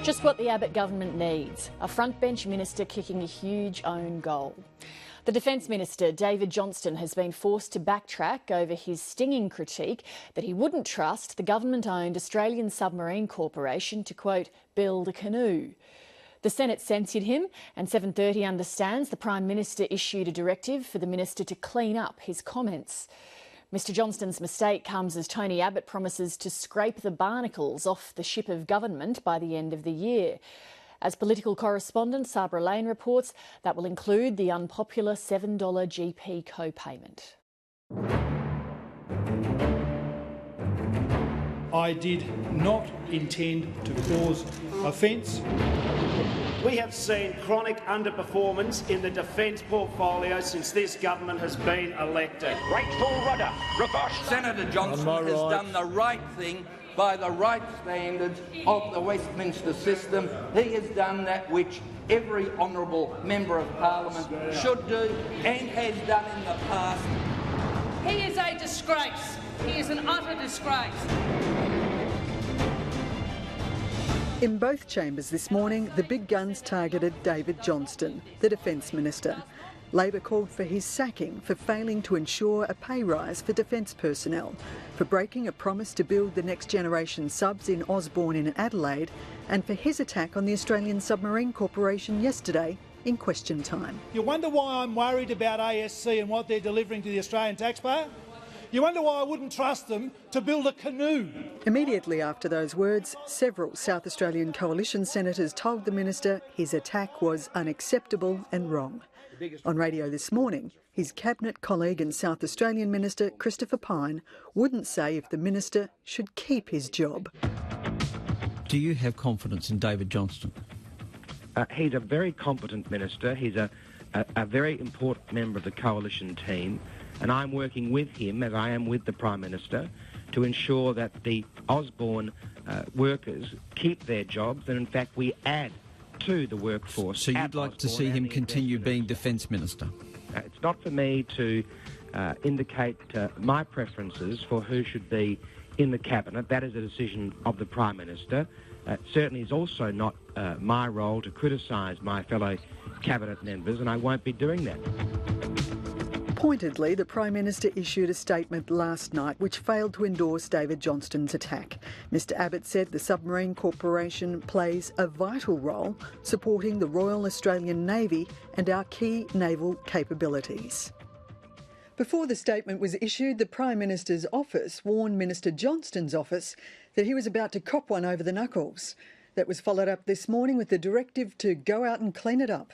Just what the Abbott government needs, a frontbench minister kicking a huge own goal. The Defence Minister, David Johnstone, has been forced to backtrack over his stinging critique that he wouldn't trust the government-owned Australian Submarine Corporation to, quote, build a canoe. The Senate censured him, and 7:30 understands the Prime Minister issued a directive for the minister to clean up his comments. Mr Johnstone's mistake comes as Tony Abbott promises to scrape the barnacles off the ship of government by the end of the year. As political correspondent Sabra Lane reports, that will include the unpopular $7 GP co-payment. I did not intend to cause offence. We have seen chronic underperformance in the defence portfolio since this government has been elected. Right full rudder, reverse. Senator Johnstone has done the right thing by the right standards of the Westminster system. He has done that which every honourable member of Parliament should do and has done in the past. He is a disgrace. He is an utter disgrace. In both chambers this morning, the big guns targeted David Johnstone, the Defence Minister. Labor called for his sacking for failing to ensure a pay rise for defence personnel, for breaking a promise to build the next generation subs in Osborne and Adelaide, and for his attack on the Australian Submarine Corporation yesterday in question time. You wonder why I'm worried about ASC and what they're delivering to the Australian taxpayer? You wonder why I wouldn't trust them to build a canoe? Immediately after those words, several South Australian coalition senators told the minister his attack was unacceptable and wrong. On radio this morning, his cabinet colleague and South Australian Minister Christopher Pyne wouldn't say if the minister should keep his job. Do you have confidence in David Johnstone? He's a very competent minister. He's a very important member of the coalition team, and I'm working with him, as I am with the Prime Minister, to ensure that the Osborne workers keep their jobs and, in fact, we add to the workforce. So you'd like to see him continue being Defence Minister? It's not for me to indicate my preferences for who should be in the Cabinet. That is a decision of the Prime Minister. It certainly is also not my role to criticise my fellow Cabinet members, and I won't be doing that. Pointedly, the Prime Minister issued a statement last night which failed to endorse David Johnstone's attack. Mr Abbott said the Submarine Corporation plays a vital role supporting the Royal Australian Navy and our key naval capabilities. Before the statement was issued, the Prime Minister's office warned Minister Johnstone's office that he was about to cop one over the knuckles. That was followed up this morning with the directive to go out and clean it up.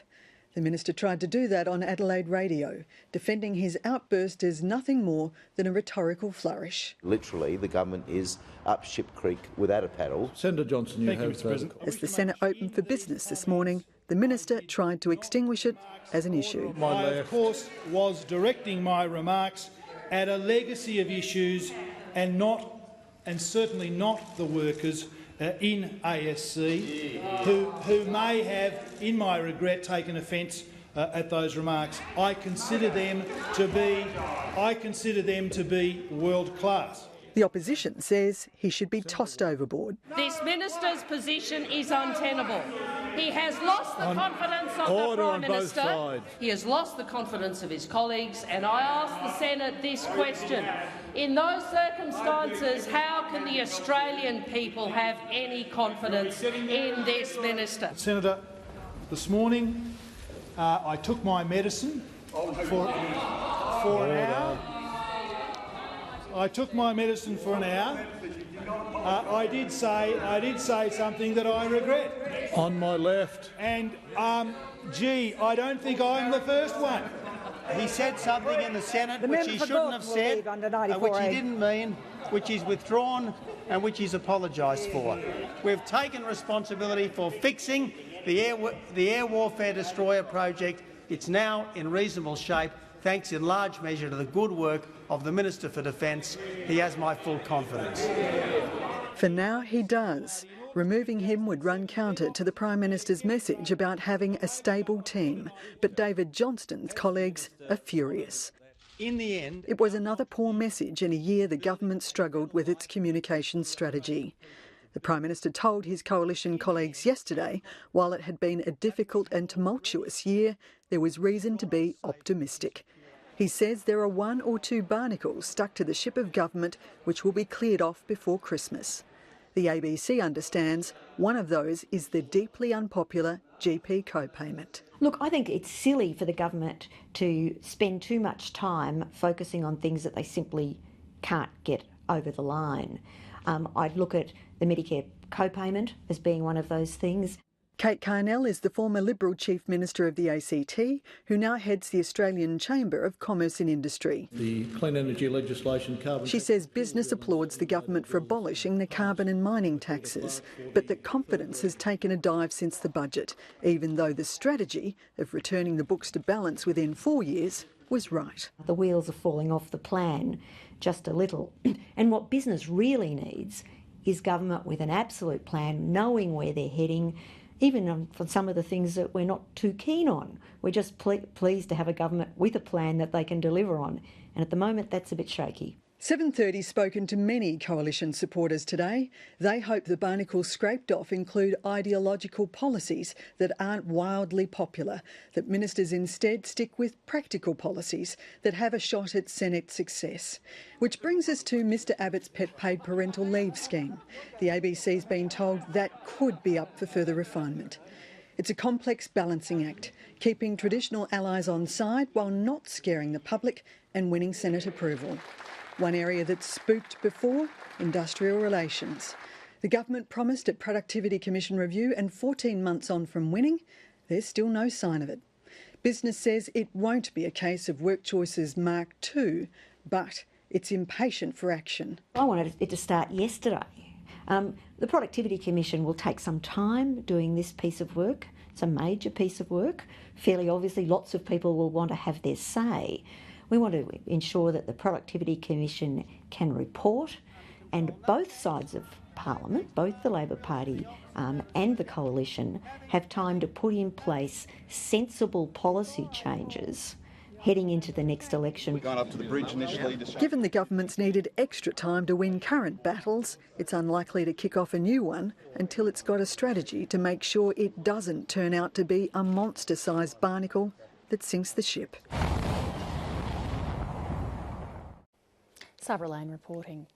The minister tried to do that on Adelaide radio, defending his outburst as nothing more than a rhetorical flourish. Literally, the government is up Ship Creek without a paddle. Senator Johnstone, you have Mr. President. As the Senate opened for business this morning, the minister tried to extinguish it as an issue. I, of course, was directing my remarks at a legacy of issues and certainly not the workers in ASC who may have, in my regret, taken offence at those remarks. I consider them to be world class. The opposition says he should be tossed overboard. This minister's position is untenable. He has lost the confidence of the Prime Minister. He has lost the confidence of his colleagues, and I ask the Senate this question. In those circumstances, how can the Australian people have any confidence in this minister? Senator, this morning I took my medicine for an hour. I took my medicine for an hour. I did say something that I regret. On my left. And, I don't think I'm the first one. He said something in the Senate which he shouldn't have said, which he didn't mean, which he's withdrawn and which he's apologised for. We've taken responsibility for fixing the air warfare destroyer project. It's now in reasonable shape, thanks in large measure to the good work of the Minister for Defence. He has my full confidence. For now, he does. Removing him would run counter to the Prime Minister's message about having a stable team. But David Johnstone's colleagues are furious. In the end, it was another poor message in a year the government struggled with its communications strategy. The Prime Minister told his coalition colleagues yesterday, while it had been a difficult and tumultuous year, there was reason to be optimistic. He says there are 1 or 2 barnacles stuck to the ship of government which will be cleared off before Christmas. The ABC understands one of those is the deeply unpopular GP co-payment. Look, I think it's silly for the government to spend too much time focusing on things that they simply can't get over the line. I'd look at the Medicare co-payment as being one of those things. Kate Carnell is the former Liberal Chief Minister of the ACT, who now heads the Australian Chamber of Commerce and Industry. The clean energy legislation, carbon... She says business applauds the government for abolishing the carbon and mining taxes, but that confidence has taken a dive since the budget, even though the strategy of returning the books to balance within 4 years was right. The wheels are falling off the plan just a little. And what business really needs is government with an absolute plan, knowing where they're heading, even for some of the things that we're not too keen on. We're just pleased to have a government with a plan that they can deliver on. And at the moment, that's a bit shaky. 7:30's spoken to many coalition supporters today. They hope the barnacles scraped off include ideological policies that aren't wildly popular, that ministers instead stick with practical policies that have a shot at Senate success. Which brings us to Mr Abbott's pet paid parental leave scheme. The ABC's been told that could be up for further refinement. It's a complex balancing act, keeping traditional allies on side while not scaring the public and winning Senate approval. One area that's spooked before, industrial relations. The government promised at Productivity Commission review, and 14 months on from winning, there's still no sign of it. Business says it won't be a case of work choices Mark II, but it's impatient for action. I wanted it to start yesterday. The Productivity Commission will take some time doing this piece of work. It's a major piece of work. Fairly obviously, lots of people will want to have their say. We want to ensure that the Productivity Commission can report, and both sides of Parliament, both the Labor Party and the Coalition, have time to put in place sensible policy changes heading into the next election. We've gone up to the bridge initially. Given the government's needed extra time to win current battles, it's unlikely to kick off a new one until it's got a strategy to make sure it doesn't turn out to be a monster-sized barnacle that sinks the ship. Sabra Lane reporting.